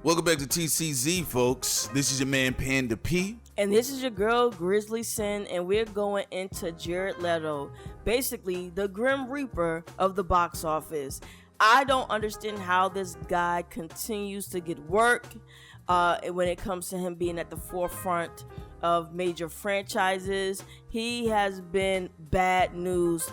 Welcome back to TCZ, folks. This is your man Panda P. And this is your girl Grizzly Sin, and we're going into Jared Leto, basically the Grim Reaper of the box office. I don't understand how this guy continues to get work when it comes to him being at the forefront of major franchises. He has been bad news,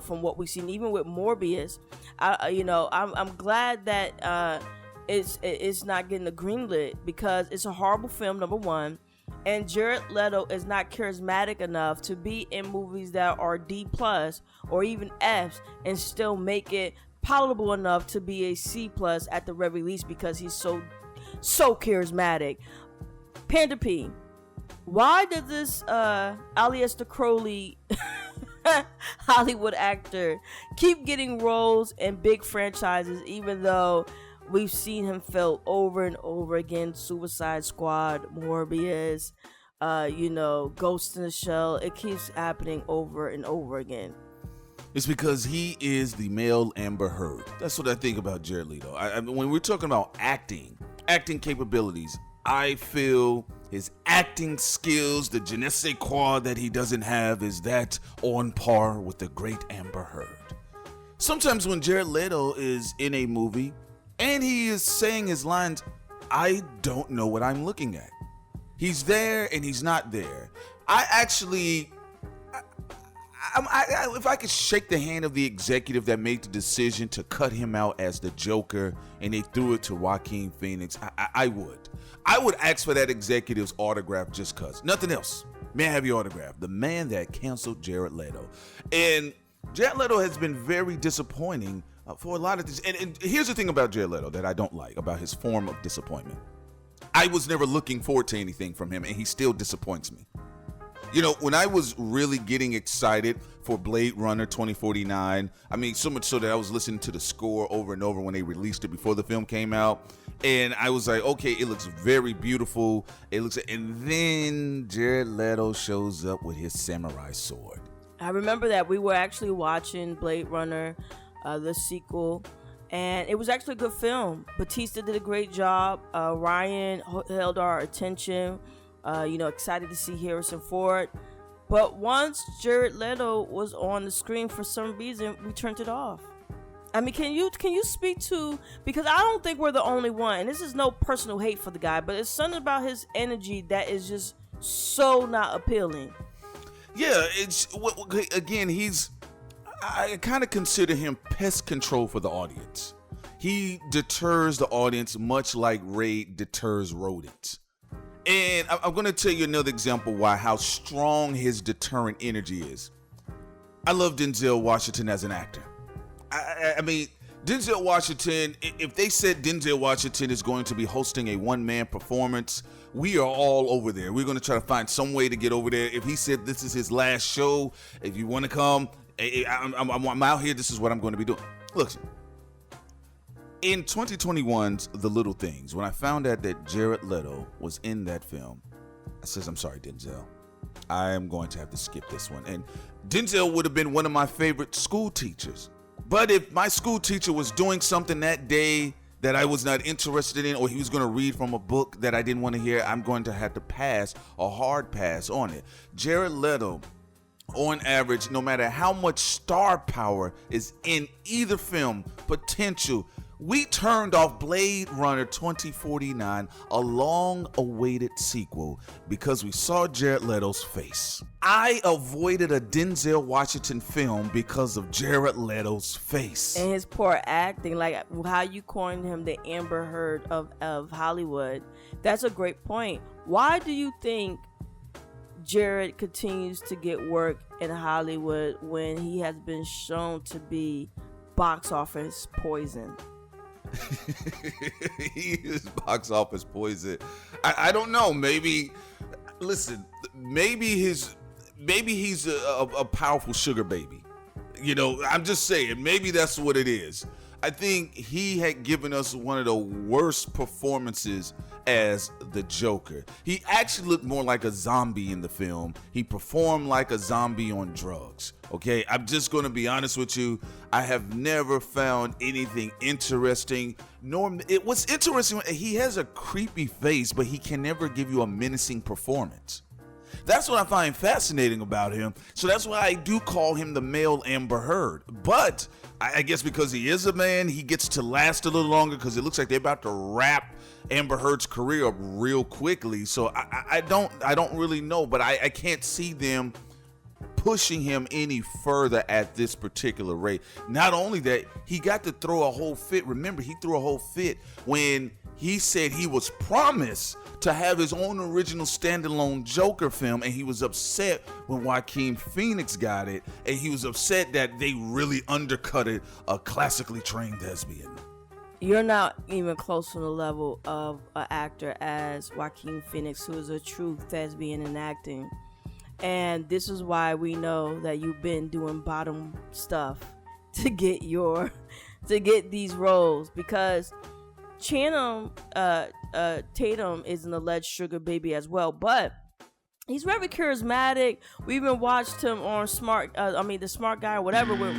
from what we've seen, even with Morbius. I'm glad that it's not getting a greenlit because it's a horrible film, number one. And Jared Leto is not charismatic enough to be in movies that are D+ or even Fs and still make it palatable enough to be a C+ at the very least because he's so charismatic. Panda P, why does this Aleister Crowley Hollywood actor keep getting roles in big franchises even though we've seen him fail over and over again? Suicide Squad, Morbius, Ghost in the Shell. It keeps happening over and over again. It's because he is the male Amber Heard. That's what I think about Jared Leto. When we're talking about acting capabilities, I feel his acting skills, the je ne sais quoi that he doesn't have, is that on par with the great Amber Heard. Sometimes when Jared Leto is in a movie and he is saying his lines, I don't know what I'm looking at. He's there and he's not there. If I could shake the hand of the executive that made the decision to cut him out as the Joker and they threw it to Joaquin Phoenix, I would. I would ask for that executive's autograph just cause. Nothing else. May I have your autograph? The man that canceled Jared Leto. And Jared Leto has been very disappointing for a lot of this. And here's the thing about Jared Leto that I don't like about his form of disappointment. I was never looking forward to anything from him, and he still disappoints me. When I was really getting excited for Blade Runner 2049, so much so that I was listening to the score over and over when they released it before the film came out, and I was like, okay, it looks very beautiful. And then Jared Leto shows up with his samurai sword. I remember that we were actually watching Blade Runner, the sequel, and it was actually a good film. Batista did a great job. Ryan held our attention. Excited to see Harrison Ford. But once Jared Leto was on the screen, for some reason, we turned it off. Can you speak to, because I don't think we're the only one, and this is no personal hate for the guy, but it's something about his energy that is just so not appealing. Yeah, I kind of consider him pest control for the audience. He deters the audience much like Raid deters rodents. And I'm going to tell you another example how strong his deterrent energy is. I love Denzel Washington as an actor. Denzel Washington, if they said Denzel Washington is going to be hosting a one-man performance, we are all over there. We're going to try to find some way to get over there. If he said this is his last show, if you want to come, I'm out here, this is what I'm going to be doing. Look, in 2021's The Little Things, when I found out that Jared Leto was in that film, I says, I'm sorry, Denzel. I am going to have to skip this one. And Denzel would have been one of my favorite school teachers. But if my school teacher was doing something that day that I was not interested in, or he was going to read from a book that I didn't want to hear, I'm going to have to pass a hard pass on it. Jared Leto, on average, no matter how much star power is in either film, potential, we turned off Blade Runner 2049, a long-awaited sequel, because we saw Jared Leto's face. I avoided a Denzel Washington film because of Jared Leto's face. And his poor acting, like how you coined him the Amber Heard of Hollywood. That's a great point. Why do you think Jared continues to get work in Hollywood when he has been shown to be box office poison? He is box office poison. I don't know. Maybe he's a powerful sugar baby. I'm just saying. Maybe that's what it is. I think he had given us one of the worst performances as the Joker. He actually looked more like a zombie in the film. He performed like a zombie on drugs. Okay, I'm just going to be honest with you. I have never found anything interesting. It was interesting. He has a creepy face, but he can never give you a menacing performance. That's what I find fascinating about him. So that's why I do call him the male Amber Heard. But I guess because he is a man, he gets to last a little longer because it looks like they're about to wrap Amber Heard's career up real quickly. So I don't really know, but I can't see them pushing him any further at this particular rate. Not only that, he got to throw a whole fit. Remember, he threw a whole fit when he said he was promised to have his own original standalone Joker film, and he was upset when Joaquin Phoenix got it, and he was upset that they really undercutted a classically trained thespian. You're not even close to the level of an actor as Joaquin Phoenix, who is a true thespian in acting. And this is why we know that you've been doing bottom stuff to get these roles, because Channing Tatum is an alleged sugar baby as well, but he's very charismatic. We even watched him on The Smart Guy or whatever with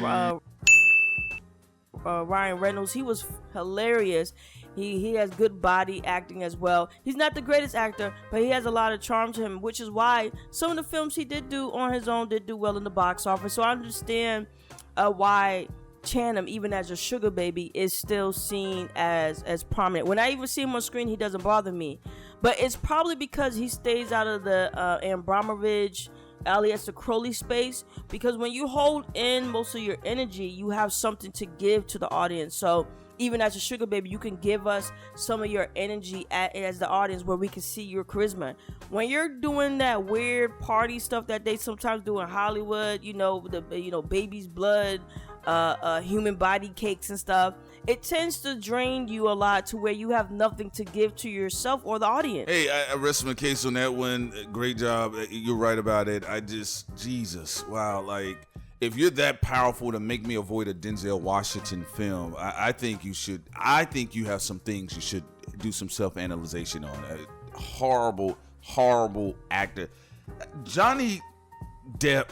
Ryan Reynolds. He was hilarious. He has good body acting as well. He's not the greatest actor, but he has a lot of charm to him, which is why some of the films he did do on his own did do well in the box office. So I understand why Channing, even as a sugar baby, is still seen as prominent. When I even see him on screen, he doesn't bother me. But it's probably because he stays out of the Abramovich, alias the Crowley space, because when you hold in most of your energy, you have something to give to the audience. So even as a sugar baby, you can give us some of your energy as the audience, where we can see your charisma. When you're doing that weird party stuff that they sometimes do in Hollywood, baby's blood, human body cakes and stuff, it tends to drain you a lot to where you have nothing to give to yourself or the audience. Hey, I rest my case on that one. Great job. You're right about it. Jesus, wow. Like, if you're that powerful to make me avoid a Denzel Washington film, I think you should. I think you have some things you should do some self-analyzation on. Horrible actor. Johnny Depp,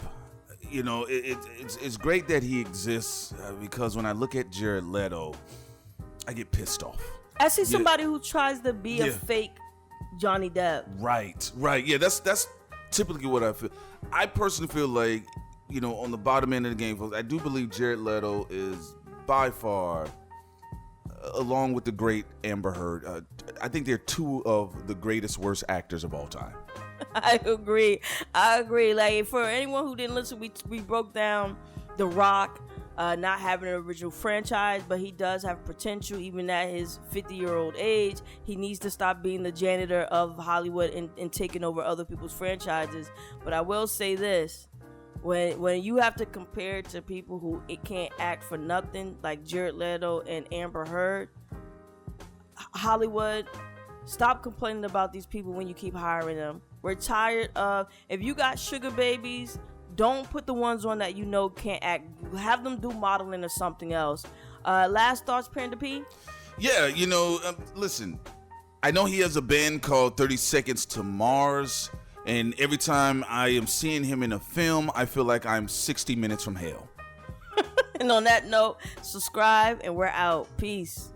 it's great that he exists because when I look at Jared Leto, I get pissed off. I see somebody who tries to be a fake Johnny Depp. Right. Yeah, that's typically what I feel. I personally feel like, on the bottom end of the game, folks, I do believe Jared Leto is by far, along with the great Amber Heard, I think they're two of the greatest worst actors of all time. I agree. Like, for anyone who didn't listen, we broke down The Rock not having an original franchise, but he does have potential even at his 50-year-old age. He needs to stop being the janitor of Hollywood and taking over other people's franchises. But I will say this. When you have to compare to people who can't act for nothing, like Jared Leto and Amber Heard, Hollywood, stop complaining about these people when you keep hiring them. We're tired of, if you got sugar babies, don't put the ones on that can't act. Have them do modeling or something else. Last thoughts, Panda P? Yeah, listen, I know he has a band called 30 Seconds to Mars. And every time I am seeing him in a film, I feel like I'm 60 minutes from hell. And on that note, subscribe and we're out. Peace.